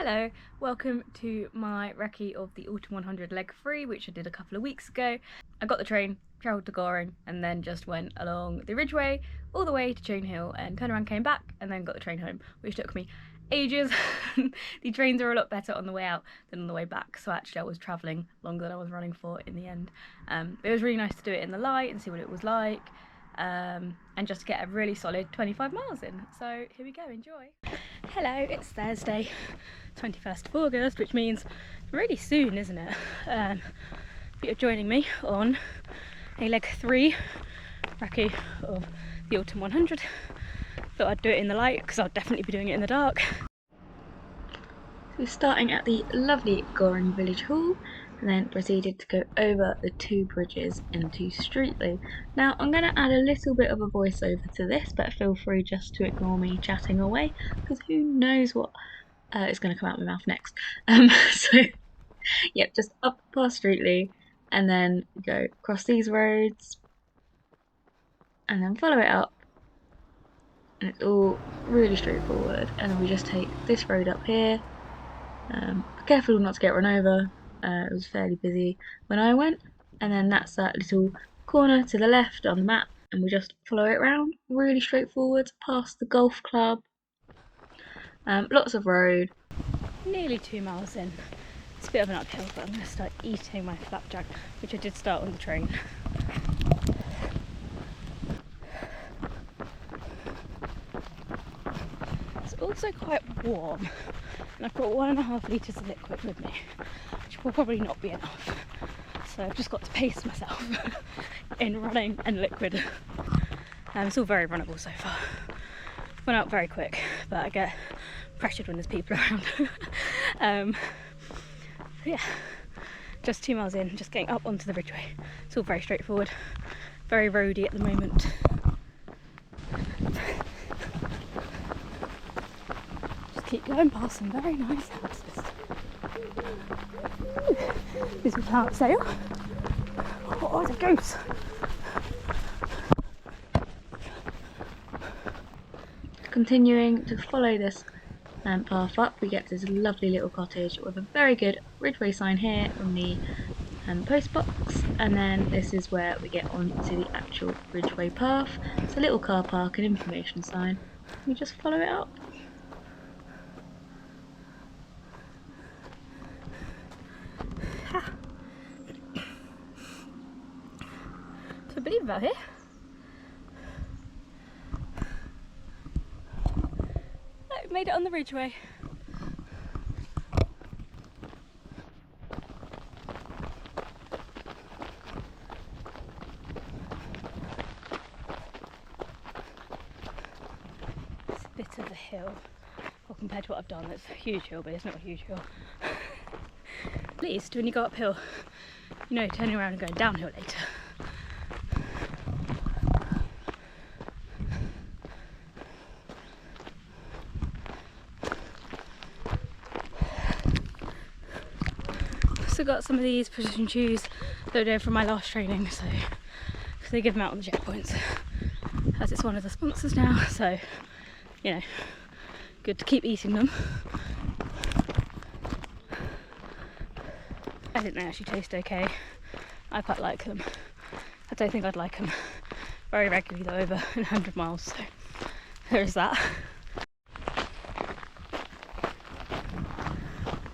Hello, welcome to my recce of the Autumn 100 leg 3, which I did a couple of weeks ago. I got the train, travelled to Goring, and then just went along the Ridgeway all the way to Chain Hill and turned around, came back, and then got the train home, which took me ages. The trains are a lot better on the way out than on the way back, so actually I was travelling longer than I was running for in the end. It was really nice to do it in the light and see what it was like. And just to get a really solid 25 miles in. So here we go, enjoy. Hello, it's Thursday, 21st of August, which means really soon, isn't it? But you're joining me on a leg 3 recce of the Autumn 100. Thought I'd do it in the light because I'll definitely be doing it in the dark. So we're starting at the lovely Goring Village Hall and then proceeded to go over the 2 bridges into Streetly. Now I'm going to add a little bit of a voiceover to this, but feel free just to ignore me chatting away because who knows what is going to come out of my mouth next. So yep, just up past Streetly and then go across these roads and then follow it up, and it's all really straightforward. And then we just take this road up here. Be careful not to get run over. It was fairly busy when I went, and then that's that little corner to the left on the map, and we just follow it around, really straightforward, past the golf club. Lots of road. Nearly 2 miles in. It's a bit of an uphill, but I'm going to start eating my flapjack, which I did start on the train. It's also quite warm, and I've got 1.5 litres of liquid with me, which will probably not be enough. So I've just got to pace myself in running and liquid. It's all very runnable so far. Went out very quick, but I get pressured when there's people around. Yeah, just 2 miles in, just getting up onto the Ridgeway. It's all very straightforward, very roady at the moment. Just keep going past some very nice houses. This is without sail. Oh, there's a goose! Continuing to follow this path up, we get to this lovely little cottage with a very good Ridgeway sign here on the post box, and then this is where we get onto the actual Ridgeway path. It's a little car park and information sign. We just follow it up. I believe about here. Oh, made it on the Ridgeway. It's a bit of a hill, well, compared to what I've done. It's a huge hill, but it's not a huge hill. At least when you go uphill, you know, turning around and going downhill later. Also got some of these precision shoes that I did from my last training, so because they give them out on the checkpoints, as it's one of the sponsors now, so you know, good to keep eating them. I think they actually taste okay. I quite like them. I don't think I'd like them very regularly though, over 100 miles, so there is that.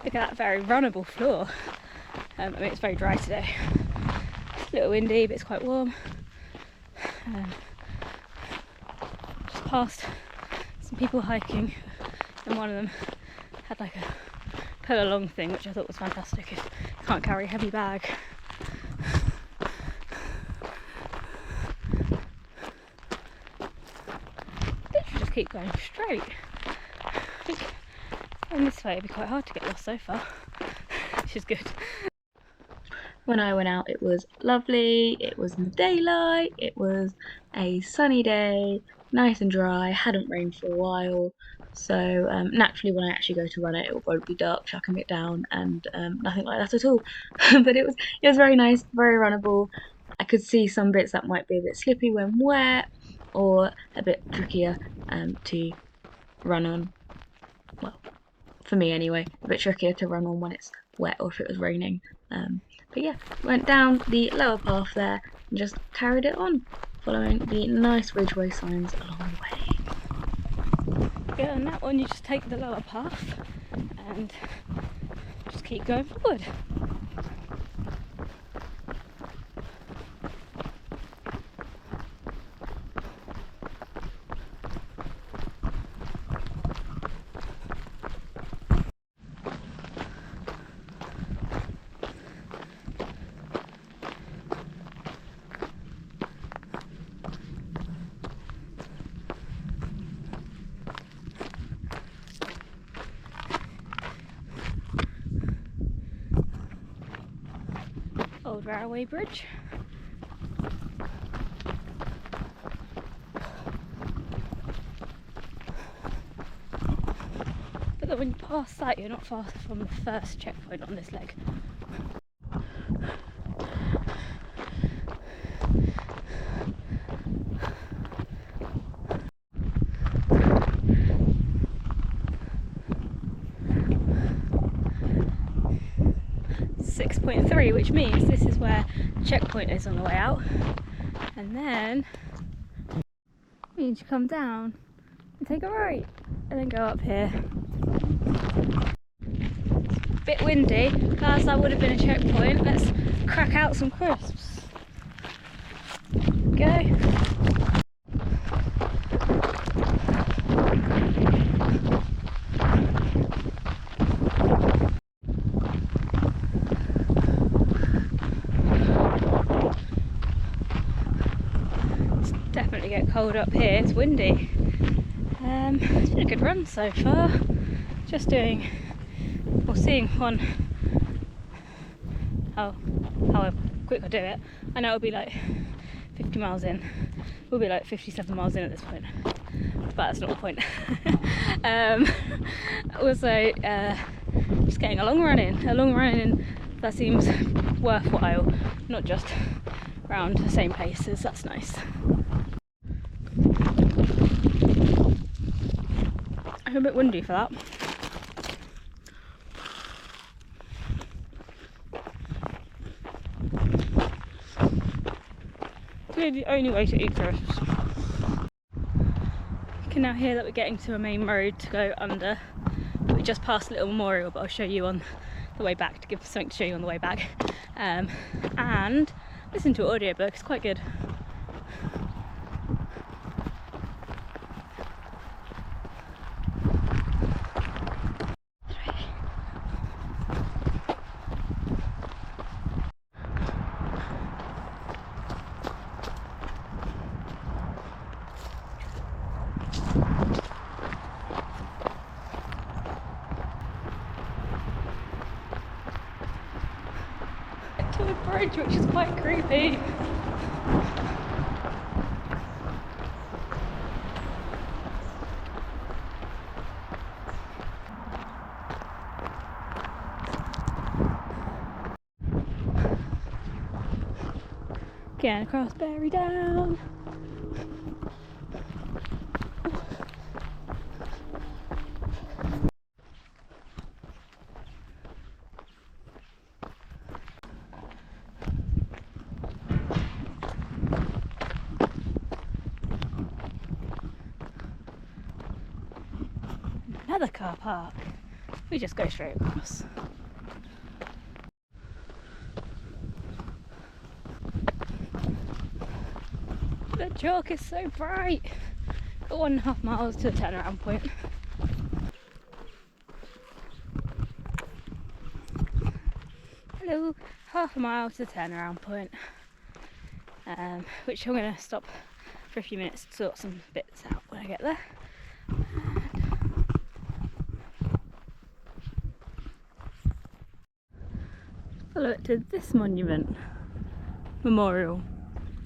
Look at that very runnable floor. I mean, it's very dry today. It's a little windy, but it's quite warm. Just past some people hiking, and one of them had like a pull along thing, which I thought was fantastic if you can't carry a heavy bag. Literally just keep going straight. I think going this way it'd be quite hard to get lost so far, which is good. When I went out, it was lovely. It was in the daylight. It was a sunny day, nice and dry. Hadn't rained for a while, so naturally, when I actually go to run it, it will probably be dark, chucking it down, and nothing like that at all. But it was very nice, very runnable. I could see some bits that might be a bit slippy when wet, or a bit trickier to run on. Well, for me anyway, a bit trickier to run on when it's wet or if it was raining. But yeah, went down the lower path there and just carried it on, following the nice ridgeway signs along the way. Yeah, and that one you just take the lower path and just keep going forward. Old railway bridge. But then when you pass that, you're not far from the first checkpoint on this leg. 6.3, which means this is where the checkpoint is on the way out, and then it means you come down and take a right and then go up here. It's a bit windy, class that would have been a checkpoint. Let's crack out some crisps. Go. Definitely get cold up here, it's windy. It's been a good run so far. Just doing, or seeing on how quick I do it. I know it'll be like 50 miles in. We'll be like 57 miles in at this point. But that's not the point. Also, just getting a long run in that seems worthwhile, not just around the same paces. That's nice. I'm a bit windy for that. It's really the only way to eat crisps. You can now hear that we're getting to a main road to go under. We just passed a little memorial, but I'll show you on the way back, to give something to show you on the way back. And listen to an audiobook, it's quite good. To the bridge, which is quite creepy. Again, across Berry Down. Another car park. We just go straight across. The chalk is so bright. Got 1.5 miles to the turnaround point. Hello, half a mile to the turnaround point. Which I'm going to stop for a few minutes to sort some bits out when I get there. Follow it to this monument. Memorial.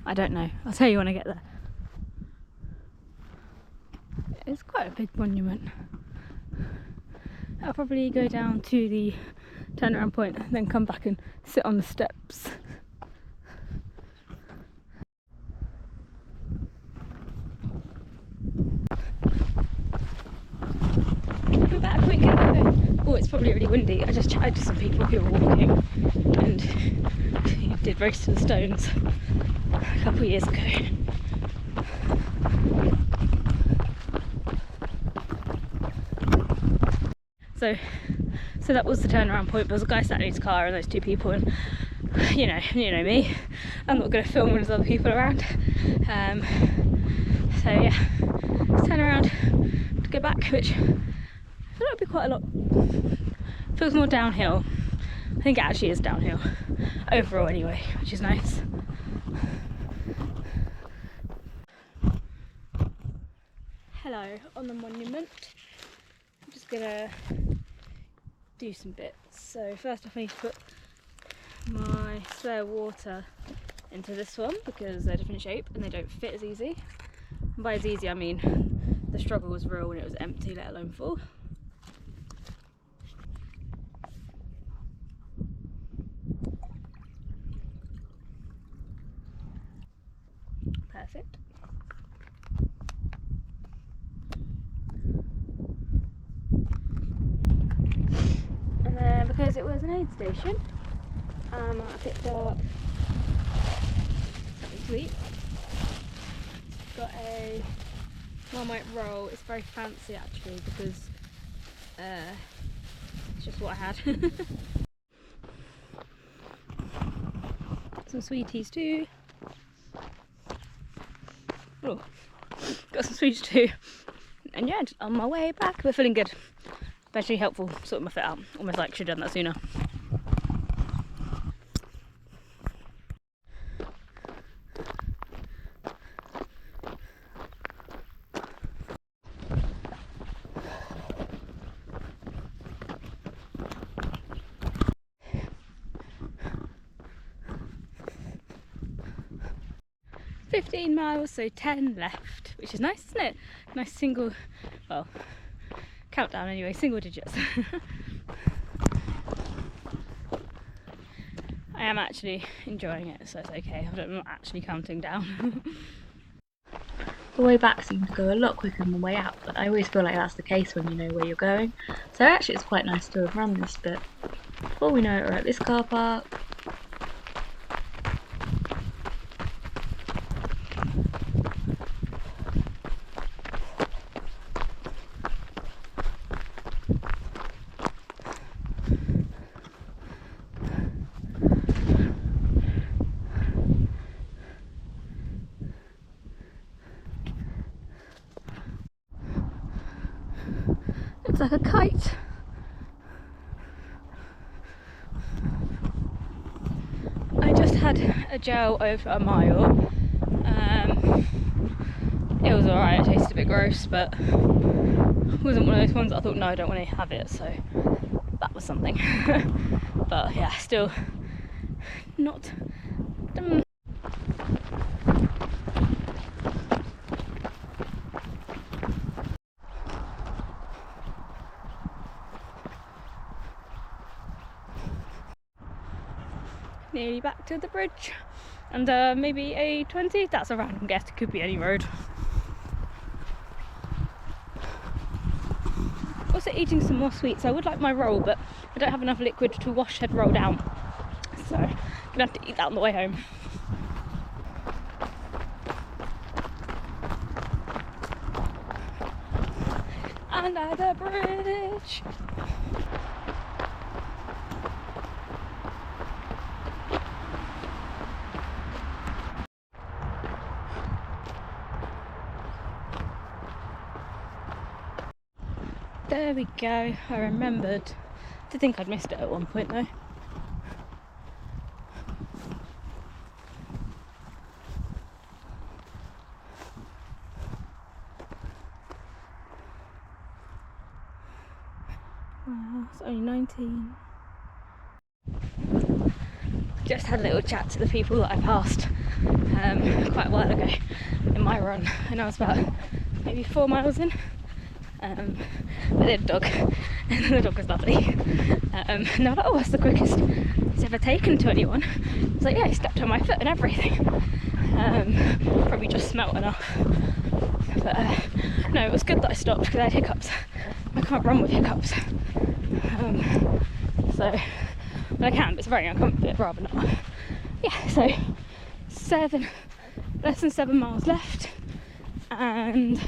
I don't know. I'll tell you when I get there. It's quite a big monument. I'll probably go down to the turnaround point and then come back and sit on the steps. Go back quick, go. probably really windy. I just chatted to some people who were walking and who did Race to the Stones a couple of years ago. So that was the turnaround point. There was a guy sat in his car and those two people, and you know me, I'm not going to film when there's other people around. So yeah, let's turn around to go back, which I feel like would be quite a lot. Feels more downhill. I think it actually is downhill overall anyway, which is nice. Hello on the monument. I'm just gonna do some bits. So first off I need to put my spare water into this one because they're a different shape and they don't fit as easy. And by as easy I mean the struggle was real when it was empty, let alone full. Perfect. And then because it was an aid station, I picked up something to eat. Got a Marmite roll. It's very fancy actually because it's just what I had. Some sweeties too. Oh, got some sweeties too. And yeah, just on my way back. We're feeling good. Especially helpful sorting my fit out. Almost like should have done that sooner. $15 miles, so 10 left, which is nice, isn't it? Nice single, well, countdown anyway, single digits. I am actually enjoying it, so it's okay. I'm not actually counting down. The way back seems to go a lot quicker than the way out, but I always feel like that's the case when you know where you're going. So actually it's quite nice to have run this bit. Before we know it, we're at this car park. Looks like a kite. I just had a gel over a mile. It was alright, it tasted a bit gross, but it wasn't one of those ones that I thought, no, I don't want to have it, so that was something. But yeah, still not nearly back to the bridge, and maybe A20, that's a random guess, it could be any road. Also eating some more sweets. I would like my roll, but I don't have enough liquid to wash said roll down, so I'm gonna have to eat that on the way home. Under the bridge. There we go, I remembered. I think I'd missed it at one point though. Wow, it's only 19. Just had a little chat to the people that I passed quite a while ago in my run, and I was about maybe 4 miles in. But they had a dog, and the dog was lovely. And they were like, oh, that's the quickest he's ever taken to anyone. I was like, yeah, he stepped on my foot and everything. Probably just smelt enough. But no, it was good that I stopped because I had hiccups. I can't run with hiccups. So I can, but it's very uncomfortable. I'd rather not. Yeah, so less than 7 miles left, and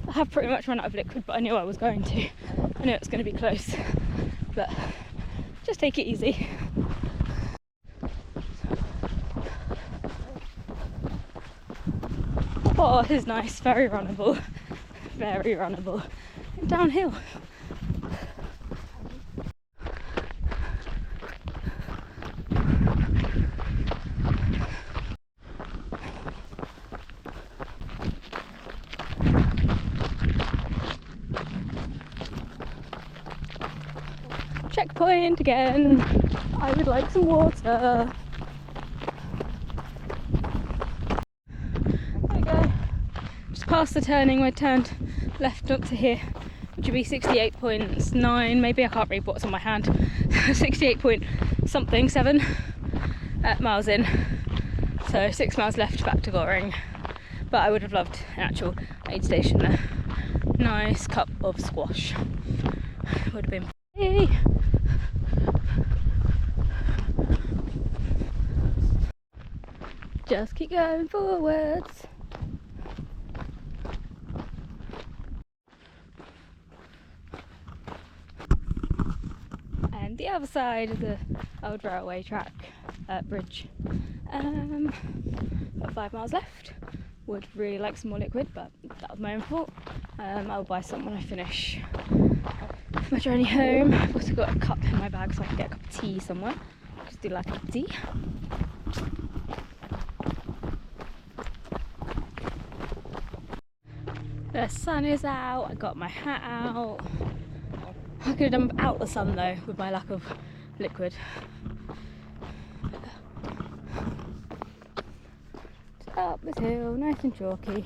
I have pretty much run out of liquid, but I knew I was going to. I knew it was going to be close, but just take it easy. Oh, this is nice, very runnable, very runnable. And downhill. Checkpoint again. I would like some water. There we go. Just past the turning, we turned left up to here, which would be 68.9, maybe, I can't read what's on my hand. 68 point something 7 miles in. So 6 miles left back to Goring. But I would have loved an actual aid station there. Nice cup of squash. Would have been. Hey. Just keep going forwards. And the other side of the old railway track bridge. Got 5 miles left. Would really like some more liquid, but that was my own fault. I'll buy some when I finish my journey home. I've also got a cup in my bag so I can get a cup of tea somewhere. I just do like a cup of tea. The sun is out, I got my hat out. I could have done without the sun though, with my lack of liquid. Just up this hill, nice and chalky.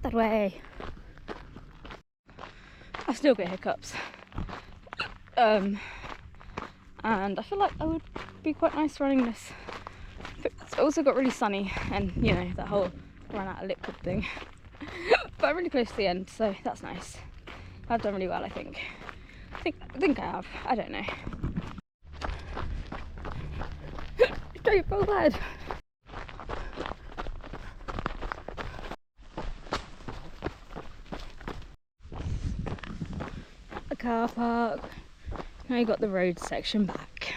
That way. I still get hiccups. And I feel like I would be quite nice running this. But it's also got really sunny and, you know, that whole run out of liquid thing. But I'm really close to the end, so that's nice. I've done really well, I think. I think I have. I don't know. Straight forward. A car park. Now you got the road section back.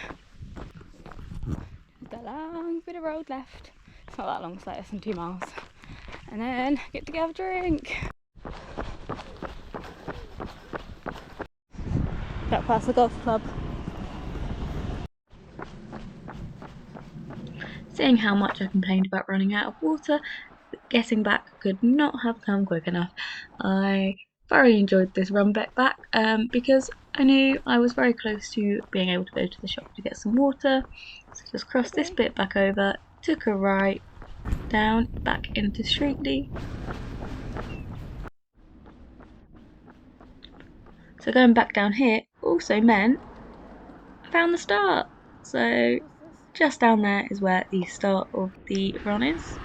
There's a long bit of road left. It's not that long, it's like less than 2 miles. And then get to have a drink. Got past the golf club. Seeing how much I complained about running out of water, getting back could not have come quick enough. I thoroughly enjoyed this run back because I knew I was very close to being able to go to the shop to get some water. So just crossed this bit back over, took a right down back into Streetley. So going back down here also meant I found the start. So just down there is where the start of the run is.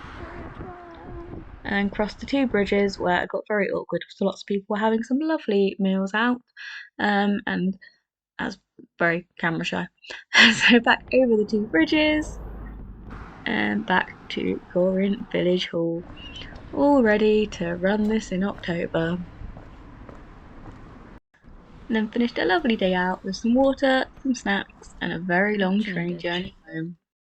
And crossed the 2 bridges where it got very awkward because lots of people were having some lovely meals out, and I was very camera shy. So back over the 2 bridges and back to Goring Village Hall, all ready to run this in October. And then finished a lovely day out with some water, some snacks and a very long train journey home.